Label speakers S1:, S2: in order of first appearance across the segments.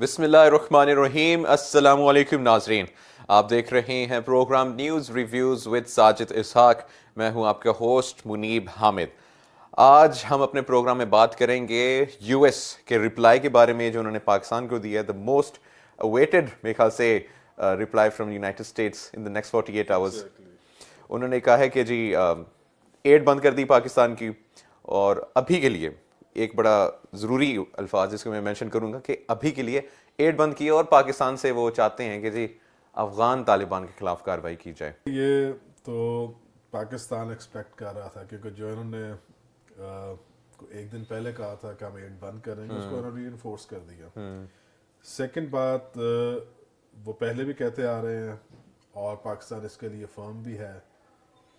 S1: بسم اللہ الرحمن الرحیم. السلام علیکم ناظرین, آپ دیکھ رہے ہیں program news reviews with Sajid Ishaq. میں ہوں آپ کا ہوسٹ منیب حامد. آج ہم اپنے پروگرام میں بات کریں گے یو ایس کے رپلائی کے بارے میں جو انہوں نے پاکستان کو دیا ہے, دا موسٹ اویٹڈ میرے خیال سے reply from United States in the next 48 hours. انہوں نے کہا ہے کہ جی ایڈ بند کر دی پاکستان کی, اور ابھی کے لیے ایک بڑا ضروری الفاظ جس کو میں مینشن کروں گا کہ ابھی کے لیے ایڈ بند کی, اور پاکستان سے وہ چاہتے ہیں کہ جی افغان طالبان کے خلاف کارروائی کی جائے.
S2: یہ تو پاکستان ایکسپیکٹ کر رہا تھا, کیونکہ جو انہوں نے ایک دن پہلے کہا تھا کہ ہم ایڈ بند کریں گے, اس کو انہوں نے ری انفورس کر دیا. سیکنڈ بات, وہ پہلے بھی کہتے آ رہے ہیں اور پاکستان اس کے لیے فرم بھی ہے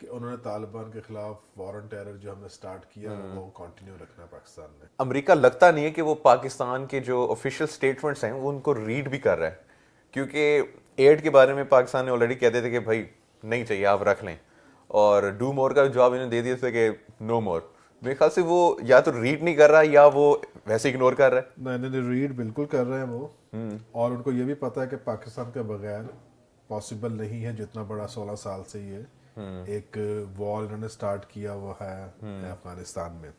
S2: کہ انہوں نے طالبان کے خلاف وار آن ٹیرر جو ہم نے سٹارٹ کیا وہ کنٹینیو رکھنا ہے پاکستان نے.
S1: امریکہ لگتا نہیں ہے کہ وہ پاکستان کے جو آفیشیل سٹیٹمنٹس ہیں وہ ان کو ریڈ بھی کر رہا ہے, کیونکہ ایڈ کے بارے میں پاکستان نے آلریڈی کہتے تھے کہ بھائی نہیں چاہیے آپ رکھ لیں, اور ڈو مور کا جواب انہوں نے دے دیا تھا کہ نو مور. میرے خیال سے وہ یا تو ریڈ نہیں کر رہا یا وہ ویسے اگنور کر رہا ہے.
S2: نہیں, ریڈ بالکل کر رہے ہیں وہ, اور ان کو یہ بھی پتا ہے کہ پاکستان کے بغیر پاسبل نہیں ہے جتنا بڑا 16 سال سے یہ ایک وار انہوں نے سٹارٹ کیا وہ ہے افغانستان میں.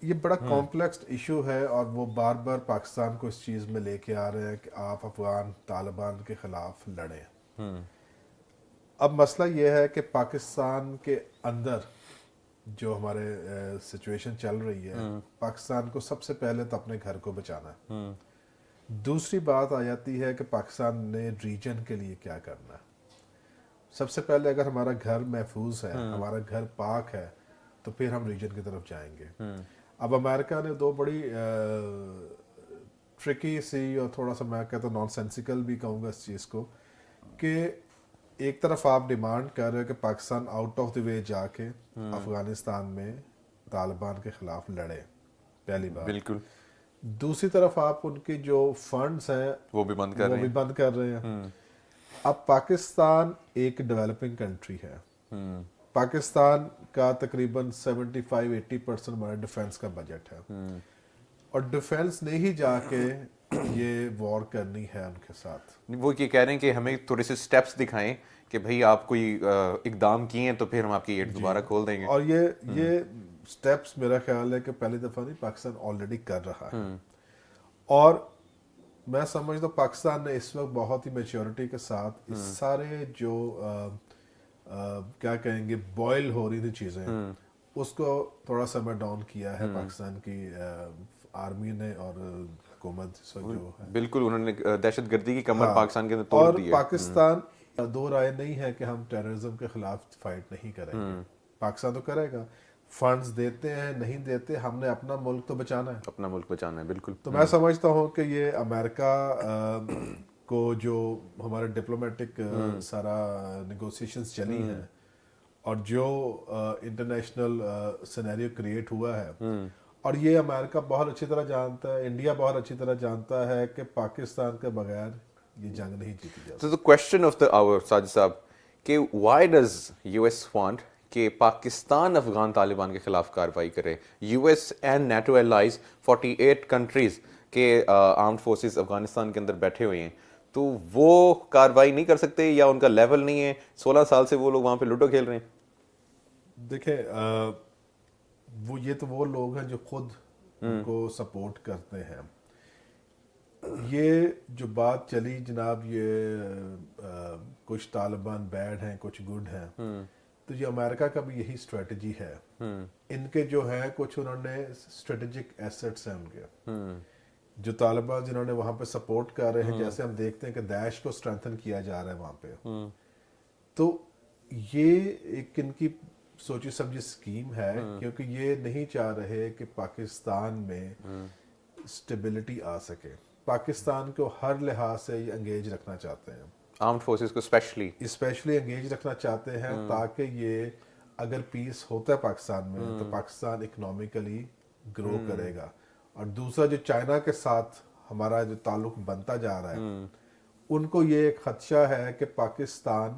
S2: یہ بڑا کمپلیکس ایشو ہے, اور وہ بار بار پاکستان کو اس چیز میں لے کے آ رہے ہیں کہ آپ افغان طالبان کے خلاف لڑیں. اب مسئلہ یہ ہے کہ پاکستان کے اندر جو ہمارے سچویشن چل رہی ہے, پاکستان کو سب سے پہلے تو اپنے گھر کو بچانا ہے. دوسری بات آ جاتی ہے کہ پاکستان نے ریجن کے لیے کیا کرنا ہے. سب سے پہلے اگر ہمارا گھر محفوظ ہے, ہمارا گھر پاک ہے, تو پھر ہم ریجن کی طرف جائیں گے. اب امریکہ نے دو بڑی ٹرکی سی, اور تھوڑا سا میں کہتا ہوں نان سینسیکل بھی کہوں گا اس چیز کو, کہ ایک طرف آپ ڈیمانڈ کر رہے ہو کہ پاکستان آؤٹ آف دی وے جا کے افغانستان میں طالبان کے خلاف لڑے, پہلی بات.
S1: بالکل.
S2: دوسری طرف آپ ان کے جو فنڈز ہیں
S1: وہ بھی بند
S2: کر رہے ہیں. اب پاکستان ایک ڈیولپنگ کنٹری ہے. پاکستان کا تقریباً 75-80% ہمارے ڈیفینس کا بجٹ ہے, اور ڈیفینس نے ہی جا کے یہ وار کرنی ہے ان کے ساتھ.
S1: وہ یہ کہہ رہے ہیں کہ ہمیں تھوڑے سے سٹیپس دکھائیں کہ بھئی آپ کوئی اقدام کیے ہیں تو پھر ہم آپ کی ایڈ دوبارہ کھول دیں گے.
S2: اور یہ سٹیپس میرا خیال ہے کہ پہلی دفعہ نہیں, پاکستان آلریڈی کر رہا ہے. اور میں سمجھتا ہوں پاکستان نے اس وقت بہت ہی میچورٹی کے ساتھ اس سارے جو کیا کہیں گے بوائل ہو رہی تھی چیزیں, اس کو تھوڑا سا ڈاؤن کیا ہے پاکستان کی آرمی نے اور حکومت جو ہے.
S1: بالکل, انہوں نے دہشت گردی کی کمر پاکستان کے اندر توڑ دی ہے.
S2: اور پاکستان دو رائے نہیں ہے کہ ہم ٹیررزم کے خلاف فائٹ نہیں کریں گے. پاکستان تو کرے گا, فنڈز دیتے ہیں نہیں دیتے, ہم نے اپنا ملک تو بچانا ہے,
S1: اپنا ملک بچانا ہے. بالکل.
S2: تو میں سمجھتا ہوں کہ یہ امریکہ کو جو ہمارے ڈپلومیٹک سارا نیگوسیشنز چلی ہیں, اور جو انٹرنیشنل سینیریو کریٹ ہوا ہے, اور یہ امریکہ بہت اچھی طرح جانتا ہے, انڈیا بہت اچھی طرح جانتا ہے کہ پاکستان کے بغیر یہ جنگ نہیں جیتی جا سکتی.
S1: So the question of the hour, Sajid صاحب, کہ why does US want کہ پاکستان افغان طالبان کے خلاف کارروائی کرے؟ U S and NATO allies 48 countries کے آرمڈ فورسز افغانستان کے اندر بیٹھے ہوئے ہیں, تو وہ کارروائی نہیں کر سکتے یا ان کا لیول نہیں ہے؟ 16 سال سے وہ لوگ وہاں پہ لوڈو کھیل رہے ہیں.
S2: دیکھیں, یہ تو وہ لوگ ہیں جو خود ان کو سپورٹ کرتے ہیں. یہ جو بات چلی جناب, یہ کچھ طالبان بیڈ ہیں کچھ گڈ ہیں, تو یہ امریکہ کا بھی یہی اسٹریٹجی ہے. ان کے جو ہیں کچھ انہوں نے اسٹریٹجک ایسٹس ہیں ان کے, جو طالبان جنہوں نے وہاں پہ سپورٹ کر رہے ہیں, جیسے ہم دیکھتے ہیں کہ داعش کو اسٹرینتھن کیا جا رہا ہے وہاں پہ, تو یہ ایک ان کی سوچی سمجھی اسکیم ہے, کیونکہ یہ نہیں چاہ رہے کہ پاکستان میں اسٹیبلٹی آ سکے. پاکستان کو ہر لحاظ سے یہ انگیج رکھنا چاہتے ہیں,
S1: آرمڈ فورسز کو اسپیشلی
S2: انگیج رکھنا چاہتے ہیں, تاکہ یہ اگر پیس ہوتا ہے پاکستان میں تو پاکستان اکنامکلی گرو کرے گا. اور دوسرا جو چائنا کے ساتھ ہمارا جو تعلق بنتا جا رہا ہے, ان کو یہ ایک خدشہ ہے کہ Pakistan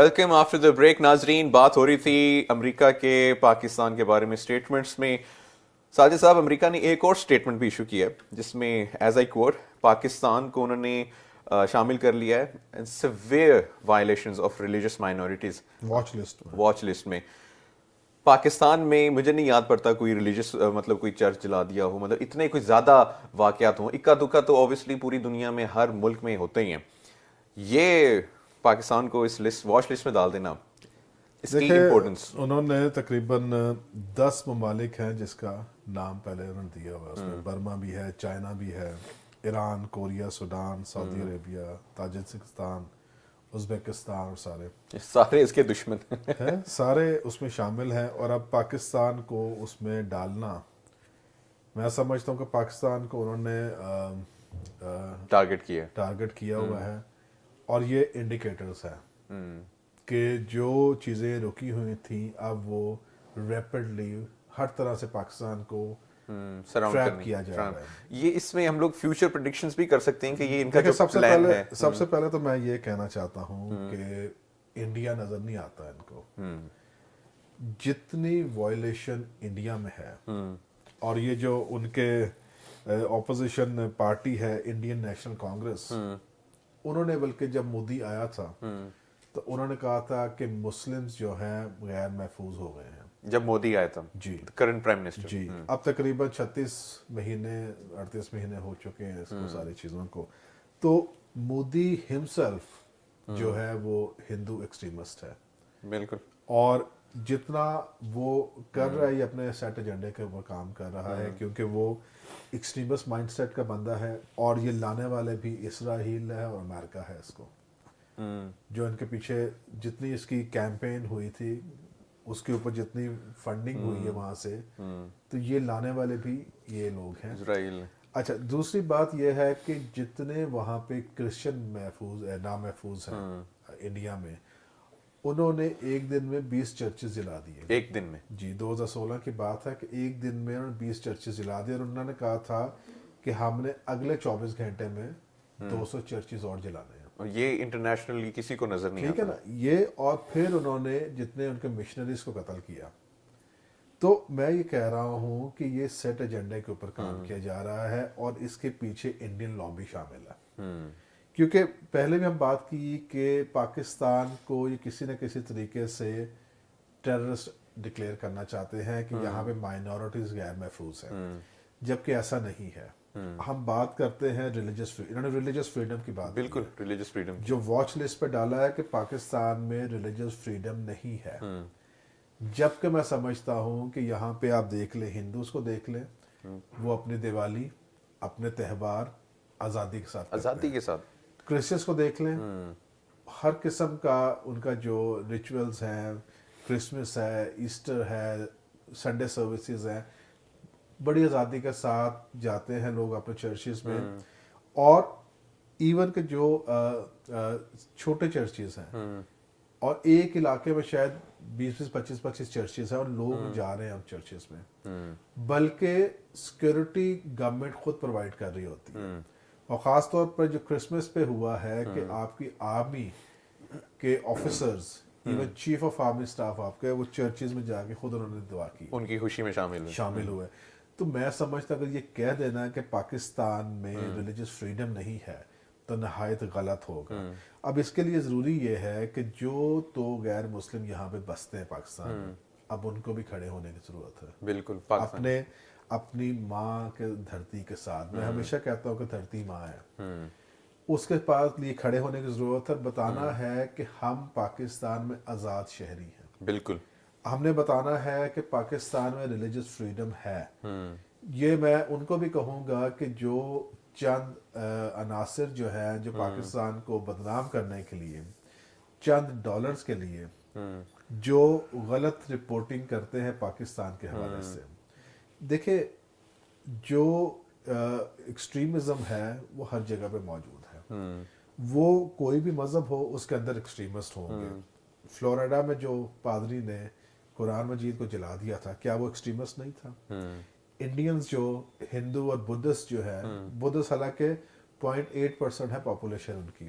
S1: welcome after the break. ناظرین, بات ہو رہی تھی امریکہ کے پاکستان کے بارے میں اسٹیٹمنٹس میں. ساجد صاحب, امریکہ نے ایک اور اسٹیٹمنٹ بھی ایشو کیا ہے جس میں ایز آئی کوٹ پاکستان کو انہوں نے شامل کر لیا ہے severe violations of religious minorities watch list میں. پاکستان میں مجھے نہیں یاد پڑتا کوئی ریلیجیس مطلب کوئی چرچ جلا دیا ہو, مطلب اتنے کوئی زیادہ واقعات ہوں. اکا دکا تو اوبیسلی پوری دنیا میں ہر ملک میں ہوتے ہی ہیں. یہ پاکستان کو اس لسٹ واچ لسٹ میں ڈال دینا, اس کی امپورٹنس.
S2: انہوں نے تقریباً 10 ممالک ہیں جس کا نام پہلے انہوں نے دیا ہوا ہے. اس میں برما بھی ہے, چائنا بھی ہے, ایران, کوریا, سوڈان, سعودی عربیہ, تاجکستان, ازبیکستان, اور
S1: سارے اس کے دشمن
S2: ہیں, سارے اس میں شامل ہیں. اور اب پاکستان کو اس میں ڈالنا, میں سمجھتا ہوں کہ پاکستان کو انہوں نے ٹارگٹ کیا ہوا ہے. اور یہ انڈیکیٹرز ہیں کہ جو چیزیں رکی ہوئی تھیں اب وہ ریپڈلی ہر طرح سے پاکستان کو ٹریپ کیا جا رہا ہے.
S1: یہ اس میں ہم لوگ فیوچر پریڈکشنز بھی کر سکتے ہیں کہ یہ ان کا جو پلان ہے.
S2: سب سے پہلے تو میں یہ کہنا چاہتا ہوں کہ انڈیا نظر نہیں آتا ان کو. جتنی وائلیشن انڈیا میں ہے, اور یہ جو ان کے اپوزیشن پارٹی ہے انڈین نیشنل کانگریس, انہوں نے بلکہ جب مودی آیا تھا تو انہوں نے کہا تھا کہ مسلمز جو ہیں غیر محفوظ ہو گئے ہیں.
S1: جب مودی آیا تھا,
S2: جی,
S1: کرنٹ پرائم منسٹر,
S2: جی, اب تقریباً 36 مہینے 38 مہینے ہو چکے ہیں اس کو ساری چیزوں کو. تو مودی ہمسیلف جو ہے وہ ہندو ایکسٹریمسٹ ہے.
S1: بالکل.
S2: اور جتنا وہ کر رہا ہے یہ اپنے سیٹ ایجنڈے کے اوپر کام کر رہا ہے, کیونکہ وہ ایکسٹریمسٹ مائنڈ سیٹ کا بندہ ہے. اور یہ لانے والے بھی اسرائیل ہے اور امریکہ ہے اس کو, جو ان کے پیچھے جتنی اس کی کیمپین ہوئی تھی اس کے اوپر جتنی فنڈنگ ہوئی ہے وہاں سے, تو یہ لانے والے بھی یہ لوگ ہیں,
S1: اسرائیل.
S2: اچھا, دوسری بات یہ ہے کہ جتنے وہاں پہ کرسچن نامحفوظ ہیں انڈیا میں, انہوں نے ایک دن میں 20 چرچز جلا دیے.
S1: ایک دن میں؟
S2: جی, 2016 کی بات ہے کہ ایک دن میں انہوں نے 20 چرچز جلا دیے. اور انہوں نے کہا تھا کہ ہم نے اگلے 24 گھنٹے میں 200 چرچز اور جلانے ہیں.
S1: اور یہ انٹرنیشنلی کسی کو نظر نہیں آتا,
S2: ٹھیک ہے نا یہ. اور پھر انہوں نے جتنے ان کے مشنریز کو قتل کیا. تو میں یہ کہہ رہا ہوں کہ یہ سیٹ ایجنڈے کے اوپر کام کیا جا رہا ہے, اور اس کے پیچھے انڈین لابی شامل ہے. کیونکہ پہلے بھی ہم بات کی کہ پاکستان کو یہ کسی نہ کسی طریقے سے ٹیررسٹ ڈکلیئر کرنا چاہتے ہیں کہ یہاں پہ مائنورٹیز غیر محفوظ ہیں, جبکہ ایسا نہیں ہے. ہم بات کرتے ہیں ریلیجس فریڈم, انہوں نے ریلیجس فریڈم کی بات,
S1: بالکل ریلیجس فریڈم
S2: جو واچ لسٹ پہ ڈالا ہے کہ پاکستان میں ریلیجس فریڈم نہیں ہے. جبکہ میں سمجھتا ہوں کہ یہاں پہ آپ دیکھ لیں, ہندوز کو دیکھ لیں, وہ اپنی دیوالی, اپنے تہوار آزادی کے ساتھ. کرسچنس کو دیکھ لیں, ہر قسم کا ان کا جو ریچولز ہیں, کرسمس ہے, ایسٹر ہے, سنڈے سروسز ہیں, بڑی آزادی کے ساتھ جاتے ہیں لوگ اپنے چرچز میں. اور ایون کہ جو چھوٹے چرچز ہیں, اور ایک علاقے میں شاید 20-25 چرچز ہیں, اور لوگ جا رہے ہیں اب چرچز میں, بلکہ سیکورٹی گورنمنٹ خود پرووائڈ کر رہی ہوتی ہے. اور خاص طور پر جو کرسمس پہ ہوا ہے کہ آپ کی آرمی کے officers, even chief of army staff آپ کے, وہ چرچز میں جا کے خود انہوں نے دعا کی,
S1: ان کی خوشی میں شامل
S2: ہوئے. تو میں سمجھتا اگر یہ کہہ دینا کہ پاکستان میں ریلیجس فریڈم نہیں ہے تو نہایت غلط ہوگا. اب اس کے لیے ضروری یہ ہے کہ جو تو غیر مسلم یہاں پہ بستے ہیں پاکستان میں, اب ان کو بھی کھڑے ہونے کی ضرورت ہے.
S1: بالکل.
S2: اپنی ماں کے دھرتی کے ساتھ, میں ہمیشہ کہتا ہوں کہ دھرتی ماں ہے, اس کے پاس لیے کھڑے ہونے کی ضرورت ہے. بتانا ہے کہ ہم پاکستان میں آزاد شہری ہیں.
S1: بالکل.
S2: ہم نے بتانا ہے کہ پاکستان میں ریلیجس فریڈم ہے. یہ میں ان کو بھی کہوں گا کہ جو چند عناصر جو ہیں جو پاکستان کو بدنام کرنے کے لیے, چند ڈالرز کے لیے جو غلط رپورٹنگ کرتے ہیں پاکستان کے حوالے سے, دیکھیں جو ایکسٹریمزم ہے وہ ہر جگہ پہ موجود ہے. وہ کوئی بھی مذہب ہو اس کے اندر ایکسٹریمسٹ ہوں گے. فلوریڈا میں جو پادری نے قرآن مجید کو جلا دیا تھا, کیا وہ ایکسٹریمسٹ نہیں تھا؟ انڈینز جو ہندو اور بدھسٹ جو ہے, بدھسٹ حالانکہ 0.8% ہے پاپولیشن ان کی,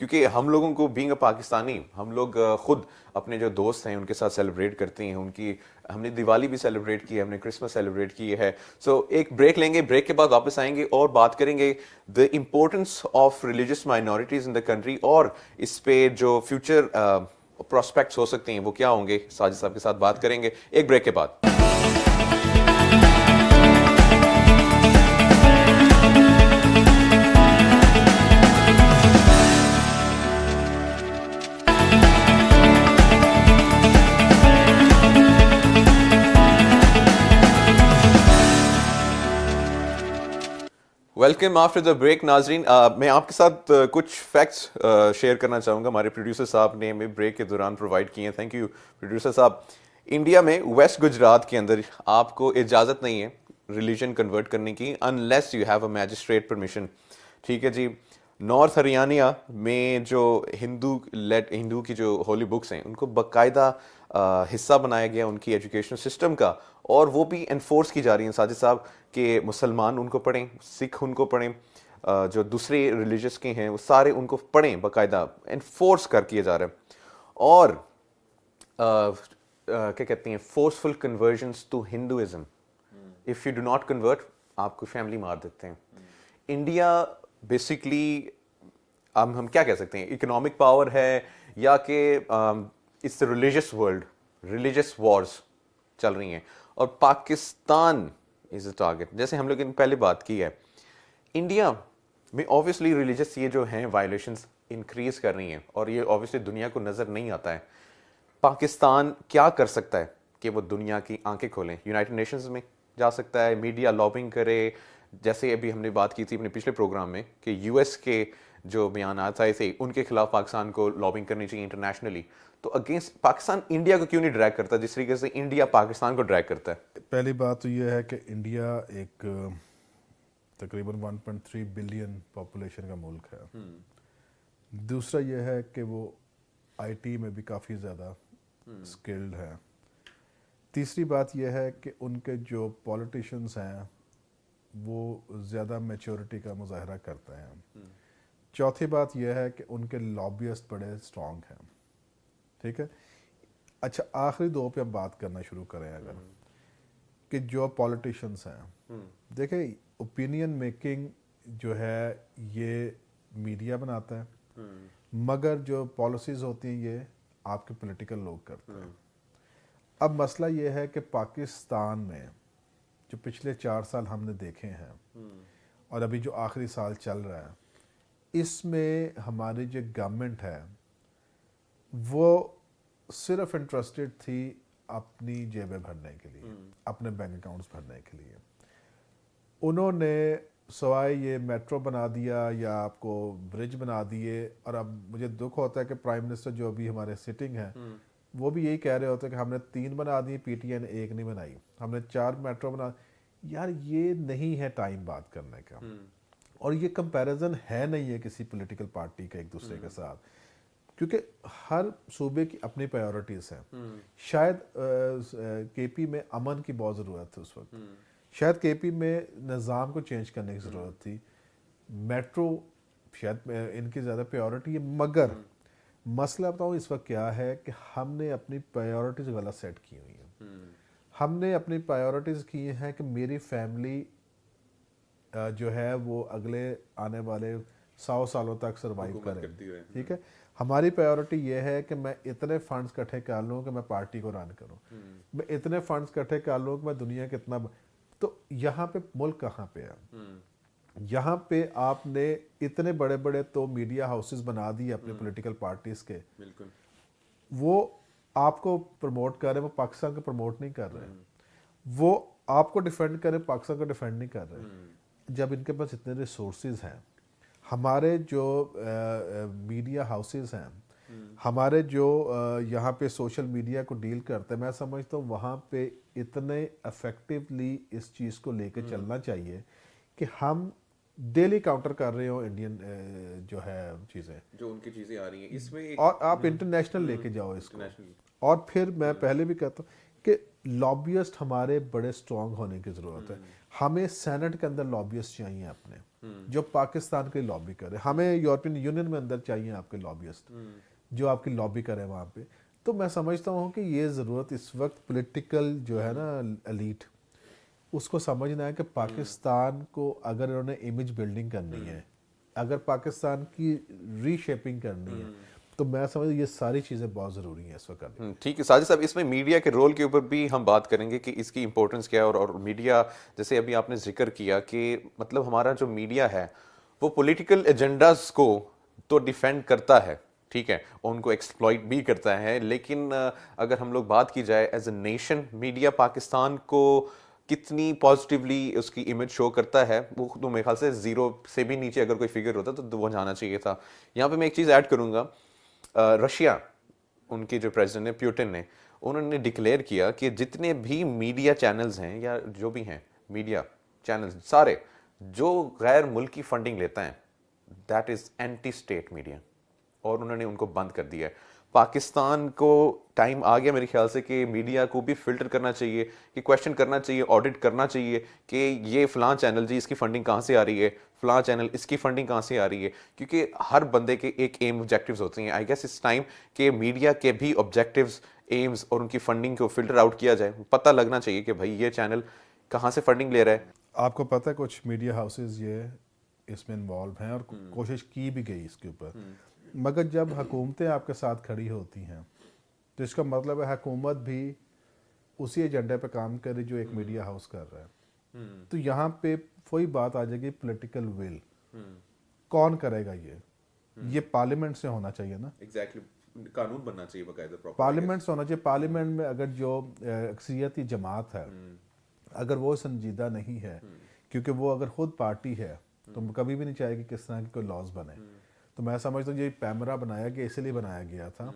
S1: کیونکہ ہم لوگوں کو بینگ اے پاکستانی ہم لوگ خود اپنے جو دوست ہیں ان کے ساتھ سیلیبریٹ کرتے ہیں. ان کی ہم نے دیوالی بھی سیلیبریٹ کی ہے, ہم نے کرسمس سیلیبریٹ کی ہے. سو ایک بریک لیں گے, بریک کے بعد واپس آئیں گے اور بات کریں گے the importance of religious minorities in the country, اور اس پہ جو فیوچر پراسپیکٹس ہو سکتے ہیں وہ کیا ہوں گے. ساجد صاحب کے ساتھ بات کریں گے ایک بریک کے بعد. Welcome after the break. ناظرین, میں آپ کے ساتھ کچھ فیکٹس شیئر کرنا چاہوں گا. ہمارے پروڈیوسر صاحب نے ہمیں بریک کے دوران پرووائڈ کیے ہیں. تھینک یو پروڈیوسر صاحب. انڈیا میں ویسٹ گجرات کے اندر آپ کو اجازت نہیں ہے ریلیجن کنورٹ کرنے کی unless you have a magistrate permission. ٹھیک ہے جی. نارتھ ہریانہ میں جو ہندو کی جو ہولی بکس ہیں ان کو باقاعدہ حصہ بنایا گیا ان کی ایجوکیشن سسٹم کا, اور وہ بھی انفورس کی جا رہی ہیں ساجد صاحب کہ مسلمان ان کو پڑھیں, سکھ ان کو پڑھیں, جو دوسرے ریلیجس کے ہیں وہ سارے ان کو پڑھیں, باقاعدہ انفورس کر کیا جا رہا ہے. اور کیا کہتے ہیں, forceful conversions to Hinduism. If you do not convert آپ کو فیملی مار دیتے ہیں. انڈیا بیسکلی ہم کیا کہہ سکتے ہیں, اکنامک پاور ہے یا کہ it's religious world, religious wars چل رہی ہیں, اور پاکستان از اے ٹارگیٹ. جیسے ہم لوگوں نے پہلے بات کی ہے, انڈیا میں اوبیسلی ریلیجس یہ جو ہیں وائلیشنز انکریز کر رہی ہیں, اور یہ اوبیسلی دنیا کو نظر نہیں آتا ہے. پاکستان کیا کر سکتا ہے کہ وہ دنیا کی آنکھیں کھولیں؟ یونائٹڈ نیشنز میں جا سکتا ہے, میڈیا لابنگ کرے, جیسے ابھی ہم نے بات کی تھی اپنے پچھلے پروگرام میں کہ یو ایس کے جو بیانات آئے تھے ان کے خلاف پاکستان کو لابنگ کرنی چاہیے انٹرنیشنلی. تو اگینسٹ پاکستان انڈیا کو کیوں نہیں ڈریگ کرتا جس طریقے سے انڈیا پاکستان کو ڈریگ کرتا ہے؟
S2: پہلی بات تو یہ ہے کہ انڈیا ایک تقریباً 1.3 بلین پاپولیشن کا ملک ہے. دوسرا یہ ہے کہ وہ آئی ٹی میں بھی کافی زیادہ اسکلڈ ہے. تیسری بات یہ ہے کہ ان کے جو پولیٹیشنز ہیں وہ زیادہ میچورٹی کا مظاہرہ کرتے ہیں. چوتھی بات یہ ہے کہ ان کے لابیسٹ بڑے اسٹرانگ ہیں. ٹھیک ہے. اچھا, آخری دو پہ ہم بات کرنا شروع کریں اگر, کہ جو پولیٹیشنز ہیں, دیکھیں اوپینین میکنگ جو ہے یہ میڈیا بناتا ہے, مگر جو پالیسیز ہوتی ہیں یہ آپ کے پولیٹیکل لوگ کرتے ہیں. اب مسئلہ یہ ہے کہ پاکستان میں جو پچھلے 4 سال ہم نے دیکھے ہیں اور ابھی جو آخری سال چل رہا ہے, اس میں ہماری جو گورنمنٹ ہے وہ صرف انٹرسٹڈ تھی اپنی جیبیں بھرنے کے لیے, اپنے بینک اکاؤنٹس بھرنے کے لیے. انہوں نے سوائے یہ میٹرو بنا دیا یا آپ کو برج بنا دیے, اور اب مجھے دکھ ہوتا ہے کہ پرائم منسٹر جو ابھی ہمارے سٹنگ ہیں وہ بھی یہی کہہ رہے ہوتے ہیں کہ ہم نے 3 بنا دی, پی ٹی آئی نے 1 نہیں بنائی, ہم نے 4 میٹرو بنا. یار یہ نہیں ہے ٹائم بات کرنے کا, اور یہ کمپیریزن ہے نہیں ہے کسی پولیٹیکل پارٹی کا ایک دوسرے کے ساتھ, کیونکہ ہر صوبے کی اپنی پرائیورٹیز ہیں. شاید کے پی میں امن کی بہت ضرورت ہے اس وقت, شاید کے پی میں نظام کو چینج کرنے کی ضرورت تھی, میٹرو شاید ان کی زیادہ پریورٹی ہے. مگر مسئلہ بتاؤں اس وقت کیا ہے کہ ہم نے اپنی پرائیورٹیز غلط سیٹ کی ہوئی ہیں. ہم نے اپنی پرائیورٹیز کی ہیں کہ میری فیملی جو ہے وہ اگلے آنے والے 100 سالوں تک سروائیو کرے. ٹھیک ہے. ہماری پرائیورٹی یہ ہے کہ میں اتنے فنڈز اکٹھے کر لوں کہ میں پارٹی کو رن کروں, میں اتنے فنڈز اکٹھے کر لوں کہ میں دنیا کے اتنا. تو یہاں پہ ملک کہاں پہ ہے؟ یہاں پہ آپ نے اتنے بڑے بڑے تو میڈیا ہاؤسز بنا دیے اپنے پولیٹیکل پارٹیز کے, وہ آپ کو پروموٹ کر رہے ہیں, وہ پاکستان کو پروموٹ نہیں کر رہے, وہ آپ کو ڈیفینڈ کر رہے ہیں, پاکستان کو ڈیفینڈ نہیں کر رہے. جب ان کے پاس اتنے ریسورسز ہیں, ہمارے جو میڈیا ہاؤسز ہیں, ہمارے جو یہاں پہ سوشل میڈیا کو ڈیل کرتے ہیں, میں سمجھتا ہوں وہاں پہ اتنے افیکٹولی اس چیز کو لے کے چلنا چاہیے کہ ہم ڈیلی کاؤنٹر کر رہے ہوں انڈین جو ہے چیزیں,
S1: جو ان کی چیزیں آ رہی ہیں اس میں,
S2: اور آپ انٹرنیشنل لے کے جاؤ اس کو. اور پھر میں پہلے بھی کہتا ہوں کہ لابیسٹ ہمارے بڑے اسٹرانگ ہونے کی ضرورت ہے. ہمیں سینٹ کے اندر لابیسٹ چاہیے اپنے جو پاکستان کے لابی کرے. ہمیں یورپین یونین میں اندر چاہیے آپ کے لابیسٹ جو آپ کی لابی کرے وہاں پہ. تو میں سمجھتا ہوں کہ یہ ضرورت اس وقت پولیٹیکل جو ہے نا ایلیٹ اس کو سمجھنا ہے کہ پاکستان کو اگر انہوں نے امیج بلڈنگ کرنی ہے, اگر پاکستان کی ری شیپنگ کرنی ہے, تو میں سمجھتا یہ ساری چیزیں بہت ضروری ہیں اس وقت کرنی.
S1: ٹھیک ہے ساجد صاحب, اس میں میڈیا کے رول کے اوپر بھی ہم بات کریں گے کہ اس کی امپورٹنس کیا ہے, اور میڈیا جیسے ابھی آپ نے ذکر کیا کہ مطلب ہمارا جو میڈیا ہے وہ پولیٹیکل ایجنڈاز کو تو ڈیفینڈ کرتا ہے, ٹھیک ہے, ان کو ایکسپلائٹ بھی کرتا ہے, لیکن اگر ہم لوگ بات کی جائے as a nation media Pakistan کو کتنی پازیٹیولی اس کی امیج شو کرتا ہے, وہ تو میرے خیال سے 0 سے بھی نیچے اگر کوئی فگر ہوتا تو وہ جانا چاہیے تھا. یہاں پہ میں ایک چیز ایڈ کروں گا, رشیا ان کے جو پریزیڈنٹ ہیں پیوٹن نے, انہوں نے ڈکلیئر کیا کہ جتنے بھی میڈیا چینلز ہیں یا جو بھی ہیں میڈیا چینلز سارے جو غیر ملکی فنڈنگ لیتا ہے that is anti state media, اور انہوں نے ان کو بند کر دیا ہے. پاکستان کو ٹائم آ گیا میرے خیال سے کہ میڈیا کو بھی فلٹر کرنا چاہیے, کہ کویشچن کرنا چاہیے, آڈٹ کرنا چاہیے کہ یہ فلاں چینل جی اس کی فنڈنگ کہاں سے آ رہی ہے, فلاں چینل اس کی فنڈنگ کہاں سے آ رہی ہے, کیونکہ ہر بندے کے ایک ایم آبجیکٹیوز ہوتے ہیں. آئی گیس اس ٹائم کہ میڈیا کے بھی آبجیکٹیوز, ایمز اور ان کی فنڈنگ کو فلٹر آؤٹ کیا جائے. پتہ لگنا چاہیے کہ بھائی یہ چینل کہاں سے فنڈنگ لے رہا ہے.
S2: آپ کو پتہ ہے کچھ میڈیا ہاؤسز یہ اس میں انوالو ہیں اور کوشش کی بھی گئی اس کے اوپر, مگر جب حکومتیں آپ کے ساتھ کھڑی ہوتی ہیں تو اس کا مطلب ہے حکومت بھی اسی ایجنڈے پہ کام کرے جو ایک میڈیا ہاؤس کر رہا ہے. تو یہاں پہ وہی بات آ جائے گی پولیٹیکل ول, کون کرے گا یہ پارلیمنٹ سے ہونا چاہیے نا.
S1: ایگزیکٹلی قانون بننا چاہیے باقاعدہ,
S2: پارلیمنٹ سے ہونا چاہیے. پارلیمنٹ میں اگر جو اکثریتی جماعت ہے اگر وہ سنجیدہ نہیں ہے, کیونکہ وہ اگر خود پارٹی ہے تو کبھی بھی نہیں چاہے کہ کس طرح کی کوئی لاز بنے. تو میں سمجھتا ہوں یہ پیمرا بنایا گیا اسی لیے بنایا گیا تھا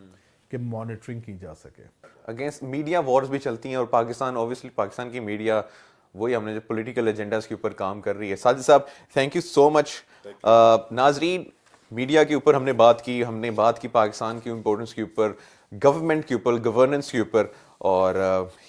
S2: کہ مانیٹرنگ کی جا سکے.
S1: اگینسٹ میڈیا وارز بھی چلتی ہیں, اور پاکستان اوبیسلی پاکستان کی میڈیا وہی ہم نے جو پولیٹیکل ایجنڈاز کے اوپر کام کر رہی ہے. ساجد صاحب تھینک یو سو مچ. ناظرین, میڈیا کے اوپر ہم نے بات کی پاکستان کی امپورٹنس کے اوپر, گورنمنٹ کے اوپر, گورننس کے اوپر, اور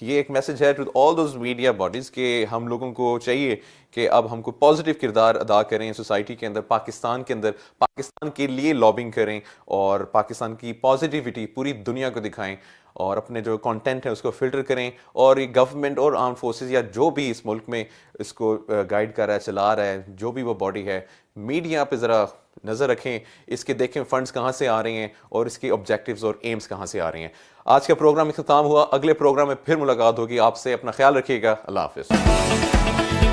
S1: یہ ایک میسج ہے to all those media bodies کہ ہم لوگوں کو چاہیے کہ اب ہم کو پازیٹیو کردار ادا کریں سوسائٹی کے اندر, پاکستان کے اندر, پاکستان کے لیے لابنگ کریں اور پاکستان کی پازیٹیوٹی پوری دنیا کو دکھائیں, اور اپنے جو کانٹینٹ ہے اس کو فلٹر کریں. اور یہ گورنمنٹ اور آرم فورسز یا جو بھی اس ملک میں اس کو گائیڈ کر رہا ہے, چلا رہا ہے, جو بھی وہ باڈی ہے, میڈیا پہ ذرا نظر رکھیں, اس کے دیکھیں فنڈز کہاں سے آ رہے ہیں اور اس کے آبجیکٹیوز اور ایمز کہاں سے آ رہے ہیں. آج کا پروگرام اختتام ہوا, اگلے پروگرام میں پھر ملاقات ہوگی. آپ سے اپنا خیال رکھیے گا. اللہ حافظ.